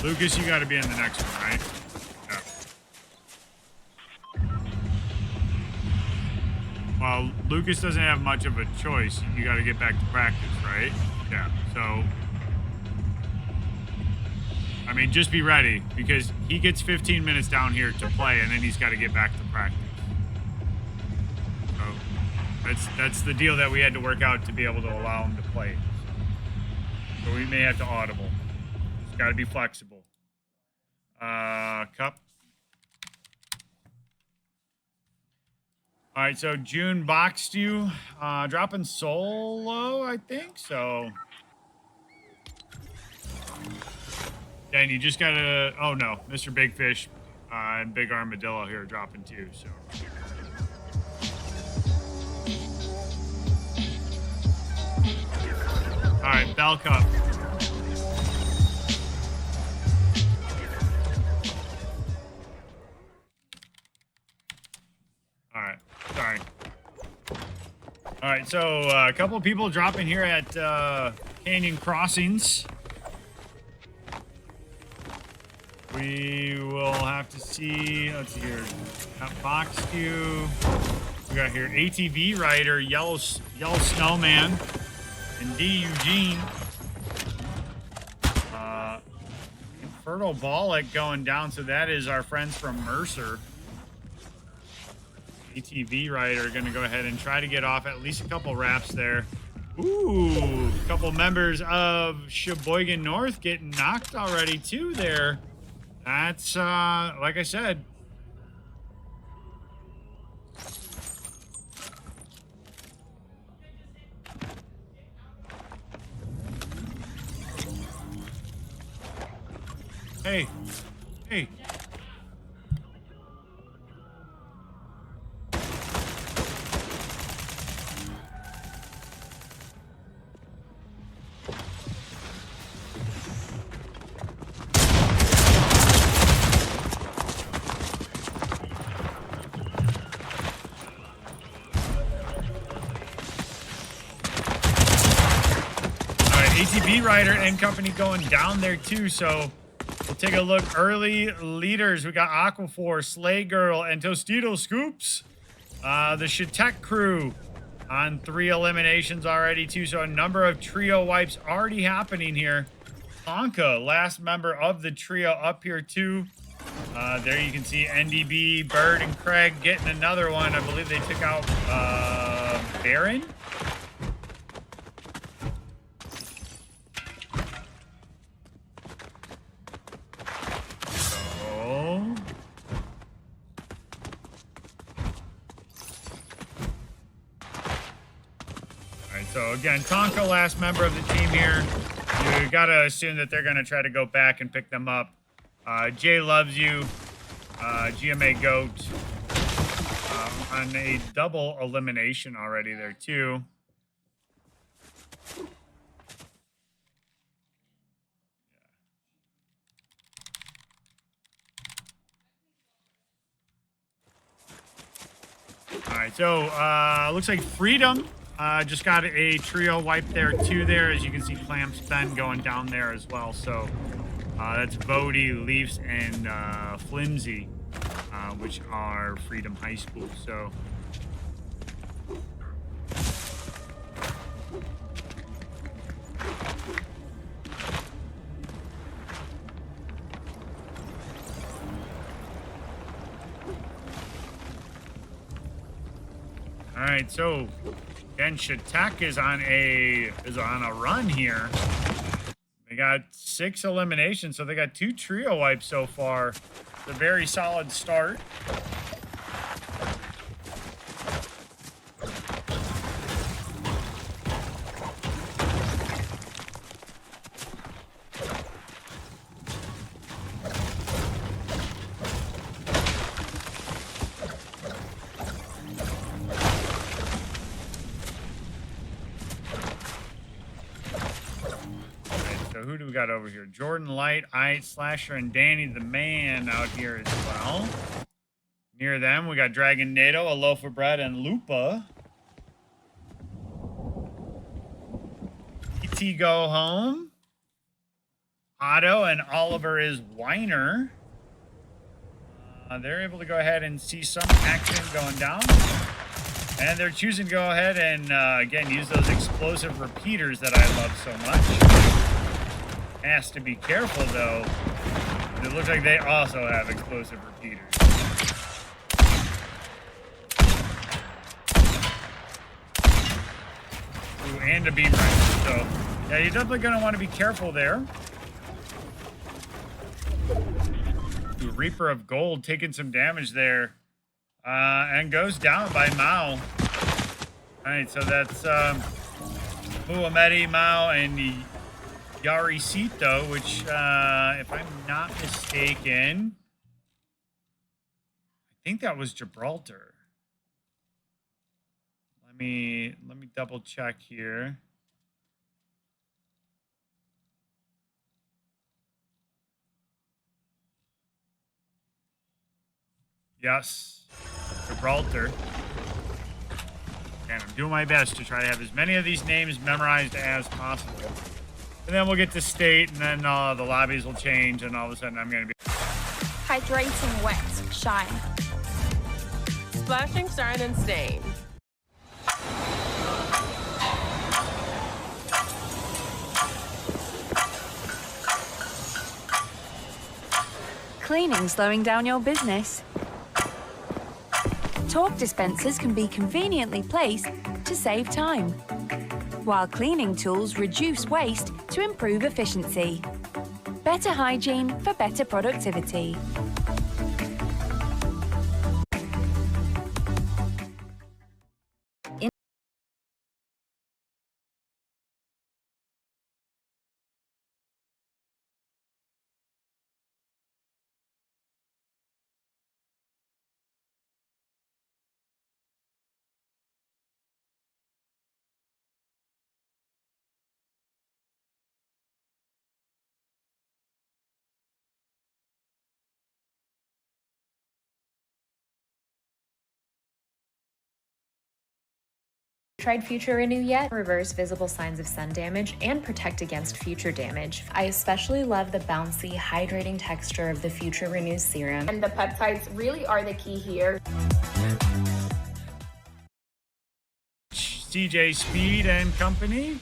Lucas, you got to be in the next one, right? Yeah. Well, Lucas doesn't have much of a choice. You got to get back to practice, right? Yeah. So, I mean, just be ready because he gets 15 minutes down here to play, and then he's got to get back to practice. So that's the deal that we had to work out to be able to allow him to play. So we may have to audible. Just got to be flexible. Cup. All right, so June boxed you. Dropping solo, I think. So. Yeah, and you just got to. Oh, no. Mr. Big Fish and Big Armadillo here dropping too. So. All right, Bell Cup. All right, sorry. All right, so a couple of people dropping here at Canyon Crossings. We will have to see. Let's see here. Got Box Q. We got here ATV Rider, Yellow Snowman, and D Eugene. Fertile Bollock going down. So that is our friends from Mercer. ATV Rider going to go ahead and try to get off at least a couple wraps there. Ooh, a couple members of Sheboygan North getting knocked already too there. That's, like I said. Hey, hey. ATV Rider and company going down there too. So we'll take a look. Early leaders. We got Aquafor, Slay Girl, and Tostito Scoops. The Shatek crew on 3 eliminations already too. So a number of trio wipes already happening here. Tonka, last member of the trio up here too. There you can see NDB, Bird, and Craig getting another one. I believe they took out Baron. So again, Tonka, last member of the team here. You gotta assume that they're gonna try to go back and pick them up. Jay loves you. GMA Goat on a double elimination already there too. All right, so looks like Freedom just got a trio wipe there too there. As you can see, Clamps Ben going down there as well. So that's Bodie, Leafs, and Flimsy, which are Freedom High School. So all right, so again, Shatek is on a run here. They got 6 eliminations, so they got 2 trio wipes so far. It's a very solid start. Who do we got over here? Jordan Light, Ice, Slasher, and Danny the Man out here as well. Near them, we got Dragon Nato, A Loaf of Bread, and Lupa. ET Go Home. Otto, and Oliver is Weiner. They're able to go ahead and see some action going down. And they're choosing to go ahead and, again, use those explosive repeaters that I love so much. Has to be careful, though. It looks like they also have explosive repeaters. Ooh, and a beam rifle. So, yeah, you're definitely going to want to be careful there. Ooh, Reaper of Gold taking some damage there. And goes down by Mao. All right, so that's Muhammadi, Mao, and Yaricito, which, if I'm not mistaken, I think that was Gibraltar. Let me double check here. Yes, Gibraltar. And I'm doing my best to try to have as many of these names memorized as possible. And then we'll get to state, and then the lobbies will change, and all of a sudden I'm going to be... Hydrating wet, shine. Splashing, shine, and stain. Cleaning slowing down your business? Torque dispensers can be conveniently placed to save time, while cleaning tools reduce waste to improve efficiency. Better hygiene for better productivity. Tried Future Renew yet? Reverse visible signs of sun damage and protect against future damage. I especially love the bouncy, hydrating texture of the Future Renew serum. And the peptides really are the key here. CJ Speed and company.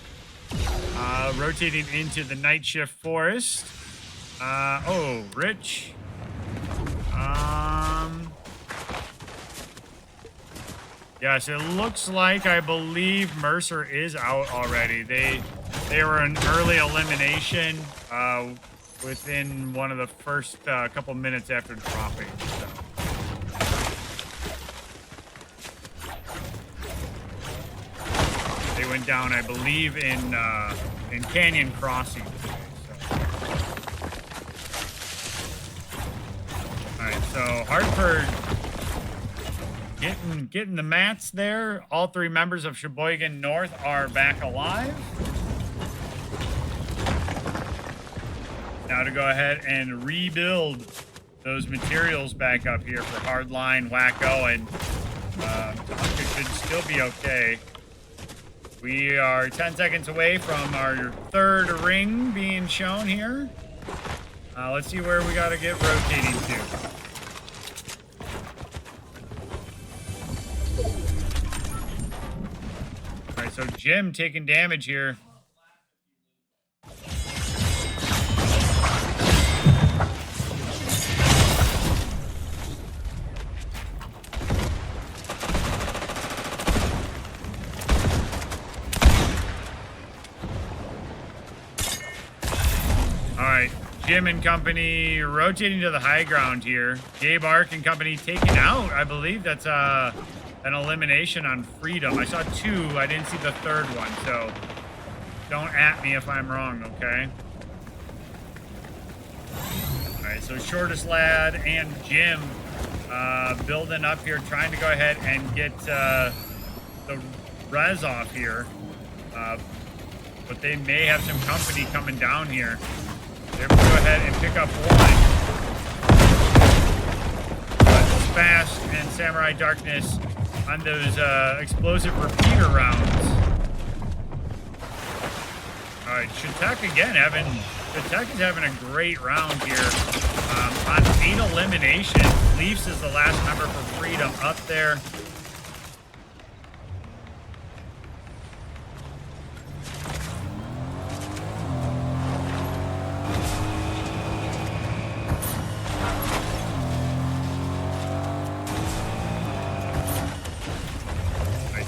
Rotating into the night shift forest. Oh, Rich. Yes, it looks like, I believe Mercer is out already. They were an early elimination within one of the first couple minutes after dropping. So. They went down, I believe, in Canyon Crossing today. So. All right, so Hartford. Getting the mats there. All three members of Sheboygan North are back alive. Now to go ahead and rebuild those materials back up here for Hardline, Wacko, and Tonka should still be okay. We are 10 seconds away from our third ring being shown here. Let's see where we got to get rotating to. All right, so Jim taking damage here. All right, Jim and company rotating to the high ground here. Gabe Ark and company taking out, I believe that's an elimination on Freedom. I saw two. I didn't see the third one, so don't at me if I'm wrong, okay? All right, so Shortest Lad and Jim building up here, trying to go ahead and get the res off here. But they may have some company coming down here. They're going to go ahead and pick up one. Fast and Samurai Darkness on those explosive repeater rounds. All right, Shintak again having The Tech is having a great round here. On 8 eliminations, Leafs is the last member for Freedom up there.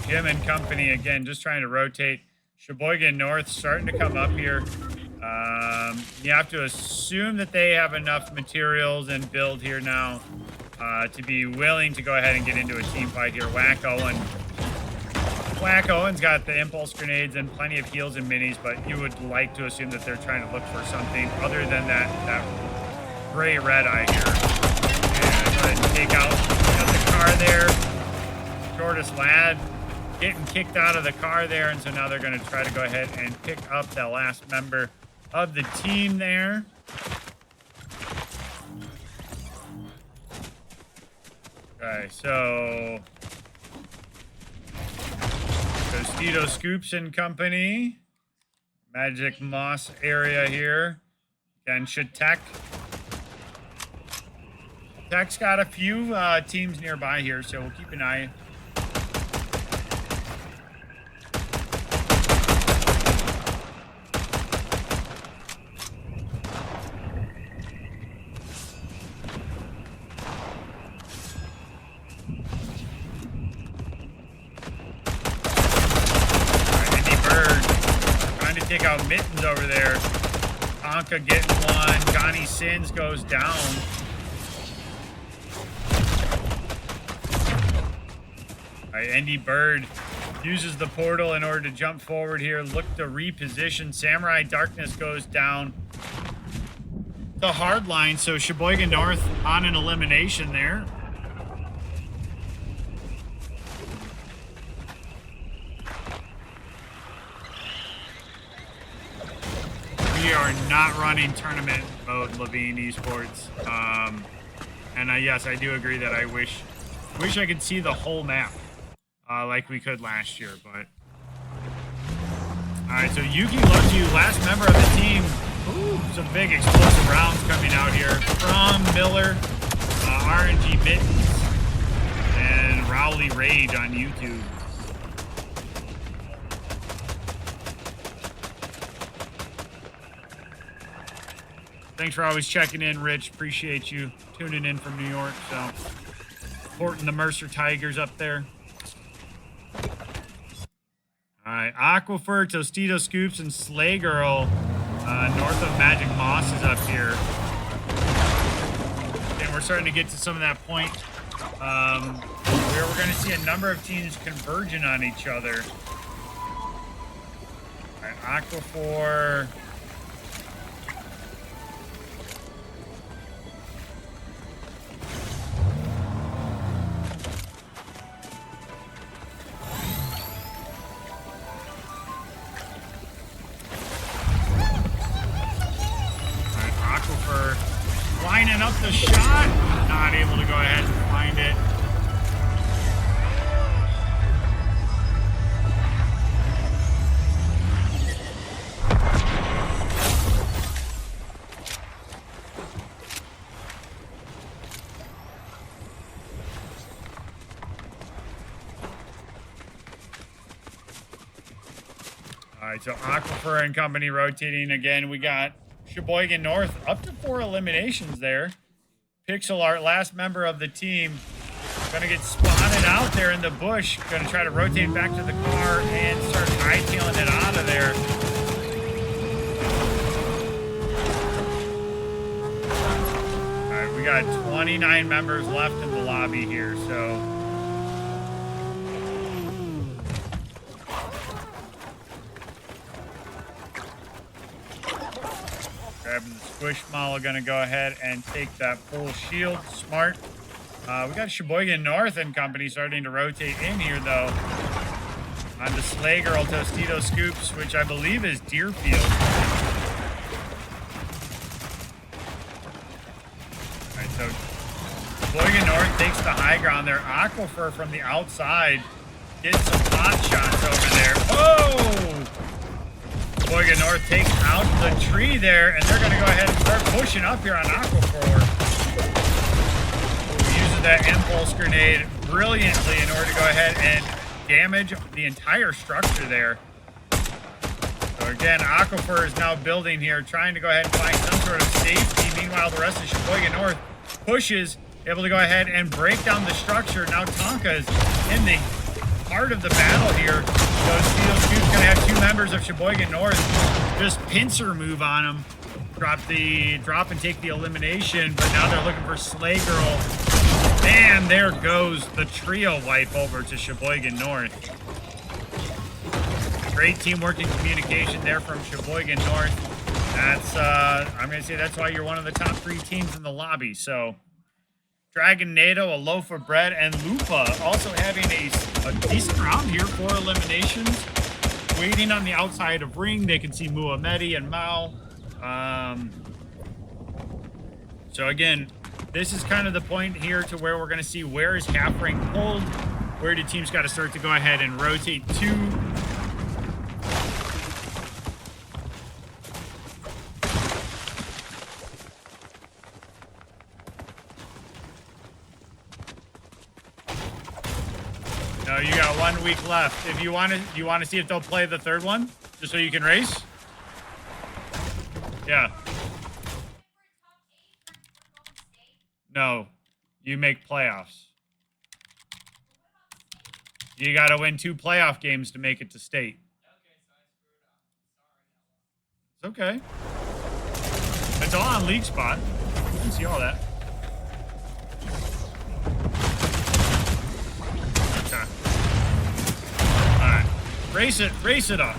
Jim and company, again, just trying to rotate. Sheboygan North starting to come up here. You have to assume that they have enough materials and build here now to be willing to go ahead and get into a team fight here. Whack Owen's got the impulse grenades and plenty of heals and minis, but you would like to assume that they're trying to look for something other than that gray red eye here. And go ahead and take out the car there. Shortest lad getting kicked out of the car there, and so now they're going to try to go ahead and pick up the last member of the team there. Okay, so Tostitos Scoops and company, Magic Moss area here. Again, Tech. Tech's got a few teams nearby here, so we'll keep an eye. Take out Mittens over there. Tonka getting one. Johnny Sins goes down. All right, Andy Bird uses the portal in order to jump forward here. Look to reposition. Samurai Darkness goes down the hard line. So Sheboygan North on an elimination there. We are not running tournament mode, Levine Esports. And yes, I do agree that I wish I could see the whole map like we could last year. But all right, so Yuki loves you, last member of the team. Ooh, some big explosive rounds coming out here from Miller, RNG Mittens, and Rowley Rage on YouTube. Thanks for always checking in, Rich. Appreciate you tuning in from New York. So, supporting the Mercer Tigers up there. All right, Aquifer, Tostito Scoops, and Slay Girl north of Magic Moss is up here. And we're starting to get to some of that point where we're going to see a number of teams converging on each other. All right, Aquifer. Lining up the shot, not able to go ahead and find it. All right, so Aquifer and company rotating again. We got Sheboygan North up to 4 eliminations there. Pixel Art, last member of the team, gonna get spotted out there in the bush. Gonna try to rotate back to the car and start hightailing it out of there. All right, we got 29 members left in the lobby here, so. Grabbing the Squishmallow, gonna go ahead and take that full shield. Smart. We got Sheboygan North and company starting to rotate in here, though. On the Slay Girl, Tostito Scoops, which I believe is Deerfield. All right, so Sheboygan North takes the high ground there. Aquifer from the outside gets some pot shots over there. Oh! Sheboygan North takes out the tree there, and they're going to go ahead and start pushing up here on Aquafor. Uses that impulse grenade brilliantly in order to go ahead and damage the entire structure there. So again, Aquifer is now building here, trying to go ahead and find some sort of safety. Meanwhile, the rest of Sheboygan North pushes, able to go ahead and break down the structure. Now Tonka is in the heart of the battle here. So Steel Scoop's going to have two members of Sheboygan North just pincer move on him. Drop and take the elimination, but now they're looking for Slay Girl. And there goes the trio wipe over to Sheboygan North. Great teamwork and communication there from Sheboygan North. That's, I'm going to say that's why you're one of the top 3 teams in the lobby. So, Dragon NATO, a loaf of bread, and Lupa also having a decent round here for eliminations. Waiting on the outside of ring. They can see Muhammedi and Mao. So again, this is kind of the point here to where we're going to see where is half rank pulled. Where do teams got to start to go ahead and rotate to. No, you got 1 week left. If you want to, do you want to see if they'll play the third one, just so you can race? Yeah. No, you make playoffs. You got to win 2 playoff games to make it to state. It's okay. It's all on League Spot. You can see all that. Okay. All right. Race it up.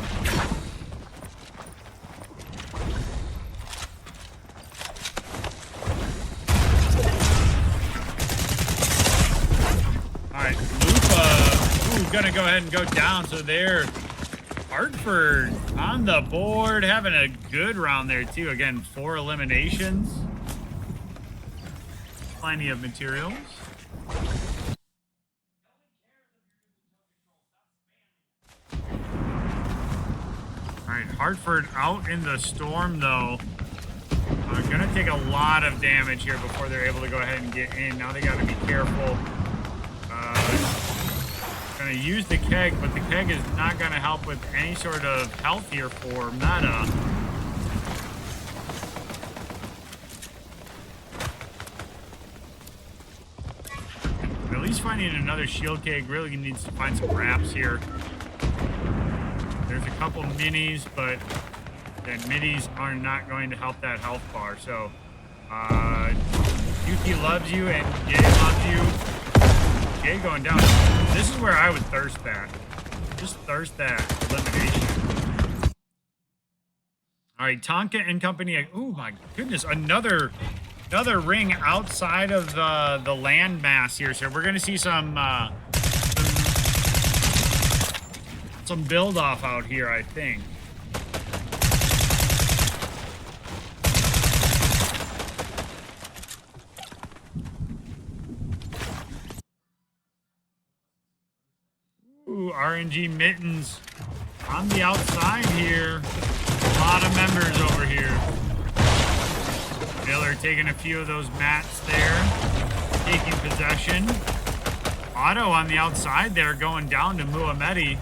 Alright, Lupa, gonna go ahead and go down. So there, Hartford on the board, having a good round there too. Again, 4 eliminations. Plenty of materials. Alright, Hartford out in the storm though. Gonna take a lot of damage here before they're able to go ahead and get in. Now they gotta be careful. Gonna use the keg, but the keg is not gonna help with any sort of health here for Meta. At least finding another shield keg. Really needs to find some wraps here. There's a couple minis, but the minis are not going to help that health bar. So, Yuki loves you and Jay loves you. Jay going down. This is where I would thirst that. Just thirst that elimination. All right, Tonka and company. Oh my goodness, another ring outside of the land mass here. So we're gonna see some build off out here, I think. Ooh, RNG Mittens on the outside here. A lot of members over here. Miller taking a few of those mats there. Taking possession. Otto on the outside there going down to Muhammedi.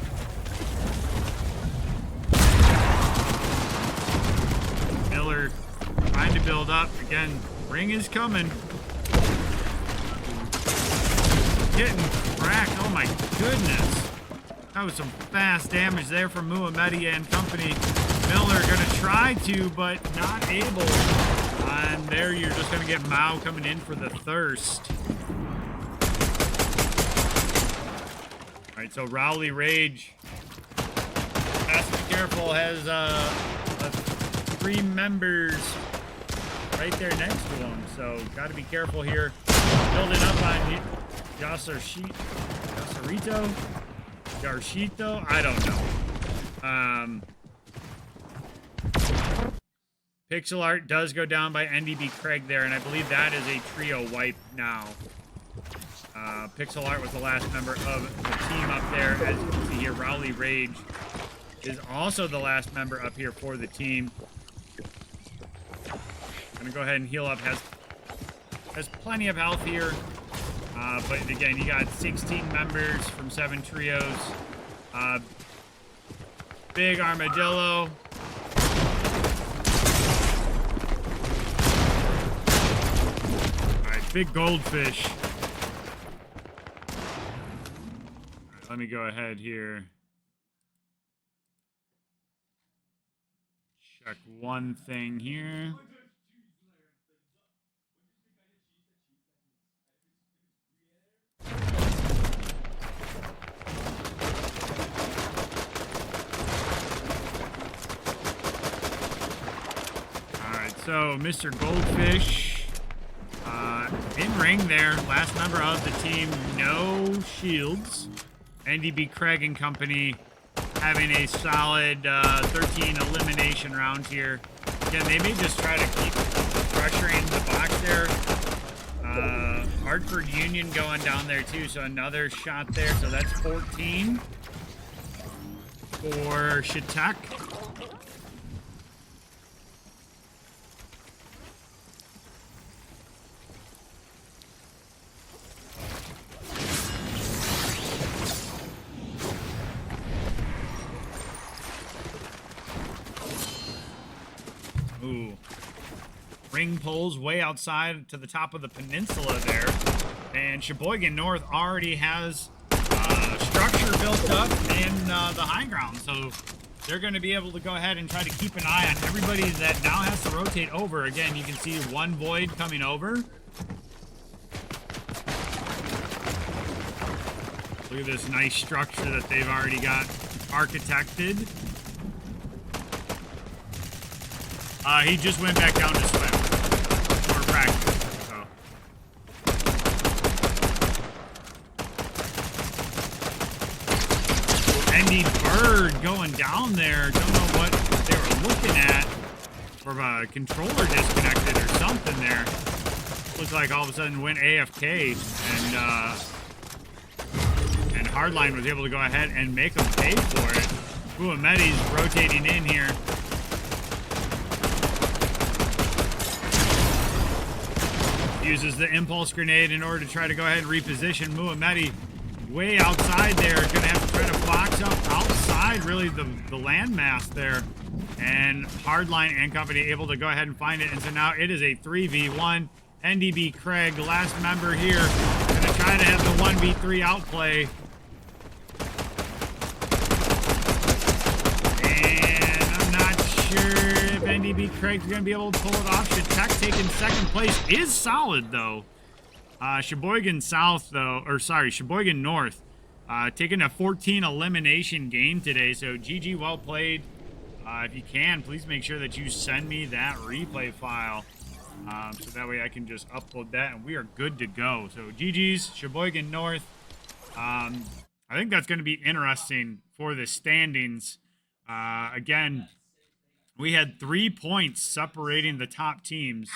Miller trying to build up. Again, ring is coming. Getting cracked. Oh my goodness. That was some fast damage there from Muhammedi and company. Miller gonna try to, but not able. And there you're just gonna get Mao coming in for the thirst. All right, so Rowley Rage has to be careful. Has 3 members right there next to him, so got to be careful here. Building up on Yarshito, I don't know. Pixel art does go down by NDB Craig there, and I believe that is a trio wipe now. Pixel art was the last member of the team up there. As you can see here, Rowley Rage is also the last member up here for the team. Gonna go ahead and heal up. Has plenty of health here. But again, you got 16 members from 7 trios. Big armadillo. All right, big goldfish. All right, let me go ahead here. Check one thing here. So, Mr. Goldfish, in ring there, last member of the team, no shields. NDB Craig and company having a solid 13 elimination round here. Again, they may just try to keep pressuring the box there. Hartford Union going down there too, so another shot there. So that's 14 for Shitek. Ooh. Ring poles way outside to the top of the peninsula there. And Sheboygan North already has structure built up in the high ground. So they're going to be able to go ahead and try to keep an eye on everybody that now has to rotate over. Again, you can see one void coming over. Look at this nice structure that they've already got architected. He just went back down to swim for practice. So. Andy Bird going down there. Don't know what they were looking at. Or a controller disconnected or something there. Looks like all of a sudden went AFK and Hardline was able to go ahead and make him pay for it. Muhamedi's rotating in here. Uses the impulse grenade in order to try to go ahead and reposition Muhamedi way outside there. Gonna have to try to box up outside really the landmass there. And Hardline and company able to go ahead and find it. And so now it is a 3v1. NDB Craig, last member here, gonna try to have the 1v3 outplay. NDB Craig's going to be able to pull it off. Shitek taking second place is solid, though. Sheboygan South, though, or sorry, Sheboygan North, taking a 14 elimination game today. So GG, well played. If you can, please make sure that you send me that replay file. So that way I can just upload that and we are good to go. So GG's, Sheboygan North. I think that's going to be interesting for the standings. Again, we had 3 points separating the top teams.